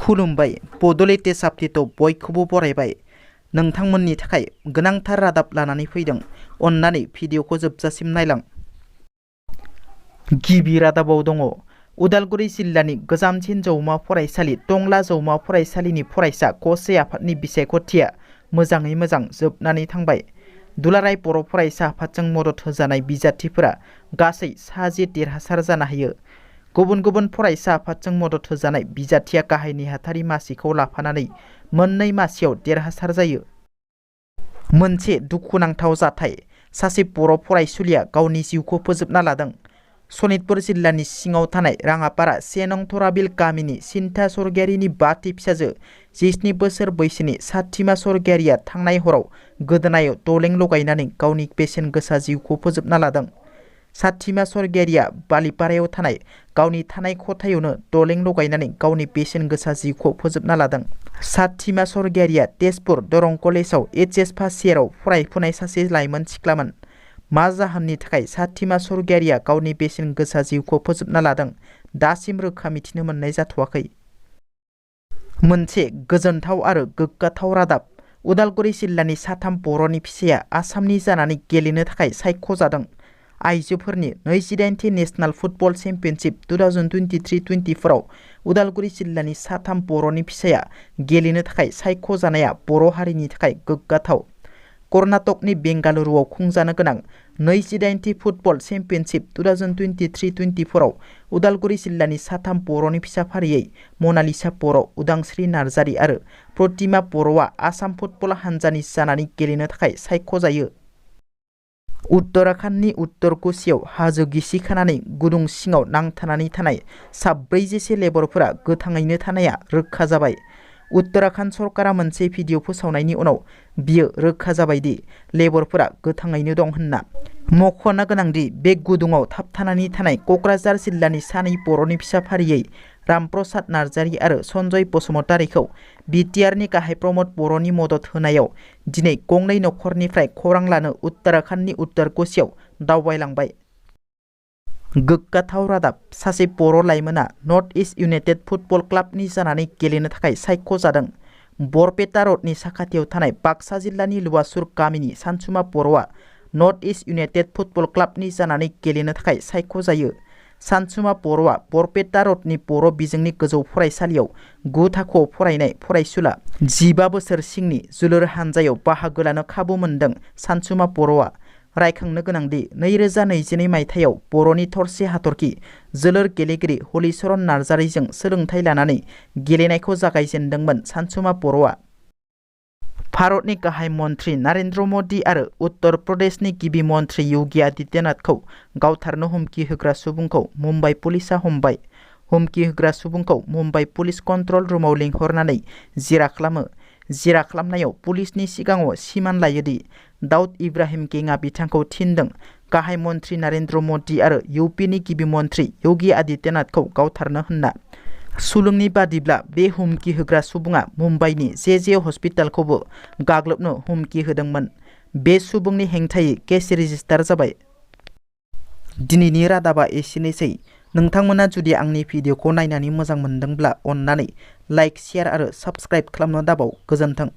खुलुमबाय बड'लेण्ड टेस्ट आपडेटआव बयखौबो बरायबाय। नोंथांमोननि थाखाय गोनांथार रादाब लानानै फैदों। अन्नानै भिडिअखौ जोबजासिम नायलां। गिबि रादाबाव दङ उदालगुरि जिल्लानि गोजामसिन जौमा फरायसालि टंला जौमा फरायसालिनि फरायसा ग'से आफादनि बिसायख'थिया मोजाङै मोजां जोबनानै थांबाय। दुलाराय बर' फरायसा आफादजों मदद होजानाय बिजाथिफोरा गासै सा10 देरहासार जानो हायो। गुबुन गुबुन फरायसा आफादजों मदद होजानाय बिजाथिया गाहाय नेहाथारि मासिखौ लाफानानै मोननै मासियाव देरहासार जायो। मोनसे दुखुनांथाव जाथाय, सासे बर' फरायसुलिया गावनि जिउखौ फोजोबना लादों। सनितपुर जिल्लानि सिङाव थानाय राङापारा 1 नं थराबिल गामिनि सिन्था सरगियारिनि 5थि फिसाजो 17 बोसोर बैसोनि साथिमा सरगियारिया थांनाय हराव गोदोनायाव दलें लगायनानै गावनि बेसेन गोसा जिउखौ फोजोबना लादों। साथिमा सरगियारिया बालिपारायाव थानाय गावनि थानाय खथायावनो दलें लगायनानै गावनि बेसेन गोसा जिउखौ फोजोबना लादों। साथिमा सरगियारिया तेजपुर दरं कलेजाव HS फार्स्ट इयाराव फरायफुनाय सासे लाइमोन सिख्लामोन। मा जाहोननि थाखाय साथिमा सरगियारिया गावनि बेसेन गोसा जिउखौ फोजोबना लादों दासिम रोखा मिथिनो मोननाय जाथ'वाखै। मोनसे गोजोनथाव आरो गोग्गाथाव रादाब, उदालगुरि जिल्लानि साथाम बर'नि फिसाया आसामनि जानानै गेलेनो थाखाय सायख'जादों। आइजोफोरनि 28थि नेशनेल फुटबल चेम्पियनशिप 2023-24 आव उदालगुरि जिल्लानि साथाम बर'नि फिसाया गेलेनो थाखाय सायख'जानाया बर' हारिनि थाखाय गोग्गाथाव। कर्नाटकनि बेंगालुरुआव खुंजानो गोनां 28थि फुटबल चेम्पियनशिप 2023-24 आव उदालगुरि जिल्लानि साथाम बर'नि फिसा फारियै मनालिसा बर', उदांस्रि नार्जारि आरो प्रतिमा बर'आ आसाम फुटबल हानजानि जानानै गेलेनो थाखाय सायख'जायो। उत्तराखन्डनि उत्तर कुसियाव हाजो गिसिखानानै गुदुं सिङाव नांथानानै थानाय सा 40 लेबरफोरा गोथाङैनो थानाया रोखा जाबाय। उत्तराखन्ड सरकारा मोनसे भिडिअ फोसावनायनि उनाव बियो रोखा जाबाय दि लेबरफोरा गोथाङैनो दं होनना। मख'नो गोनांदि बे गुदुङाव थाबथानानै थानाय क'क्राझार जिल्लानि सानै बर'नि फिसा फारियै रामप्रसाद नार्जारि आरो सन्जय बसुमतारिखौ BTRनि गाहाय प्रमद बर'नि मदद होनायाव दिनै गंनै नखरनिफ्राय खौरां लानो उत्तराखन्डनि उत्तर कुसियाव दावबायलांबाय। गोग्गाथाव रादाब, सासे बर' लाइमोना नर्थ इस्ट इउनाइटेड फुटबल क्लाबनि जानानै गेलेनो थाखाय सायख'जादों। बरपेटा रडनि साखाथियाव थानाय बाक्सा जिल्लानि लुवासुर गामिनि सानसुमा बर'आ नर्थ इस्ट इउनाइटेड फुटबल क्लाबनि जानानै गेलेनो थाखाय सायख'जायो। सानसुमा बर'आ बरपेटा रडनि बर' बिजोंनि गोजौ फरायसालियाव 9 थाखोआव फरायनाय फरायसुला। 15 बोसोर सिंनि जोलुर हानजायाव बाहागो लानो खाबु मोनदों। सानसुमा बर'आ रायखांनो गोनांदि 2022 मायथाइयाव बर'नि थरसे हाथरखि जोलुर गेलेगिरि हलिचरन नार्जारिजों सोलोंथाइ लानानै गेलेनायखौ जागायजेनदोंमोन। सानसुमा बर'आ भारतनि गाहाय मन्त्रि नरेन्द्र मदि आरो उत्तर प्रदेशनि गिबि मन्त्रि योगी आदित्यनाथखौ गावथारनो हुमखि होग्रा सुबुंखौ मुम्बाइ पुलिसआ हमबाय। हुमखि होग्रा सुबुंखौ मुम्बाइ पुलिस कन्ट्रल रुमाव लिंहरनानै जिरा खालामो। जिरा खालामनायाव पुलिसनि सिगाङाव सिमान लायो दि दाउद इब्राहिम गेंआ बिथांखौ थिनदों गाहाय मन्त्रि नरेन्द्र मदि आरो UPनि गिबि मन्त्रि योगी आदित्यनाथखौ गावथारनो होनना। सुलुंनि बादिब्ला बे हुमखि होग्रा सुबुङा मुम्बाइनि JJ हस्पिटालखौबो गाग्लोबनो हुमखि होदोंमोन। बे सुबुंनि हेंथायै केस रेजिस्टार जाबाय। दिनैनि रादाबा एसेनोसै। नोंथांमोना जुदि आंनि भिडिअखौ नायनानै मोजां मोनदोंब्ला अन्नानै लाइक, शेयार आरो साबस्क्राइब खालामनो दाबाव। गोजोन्थों।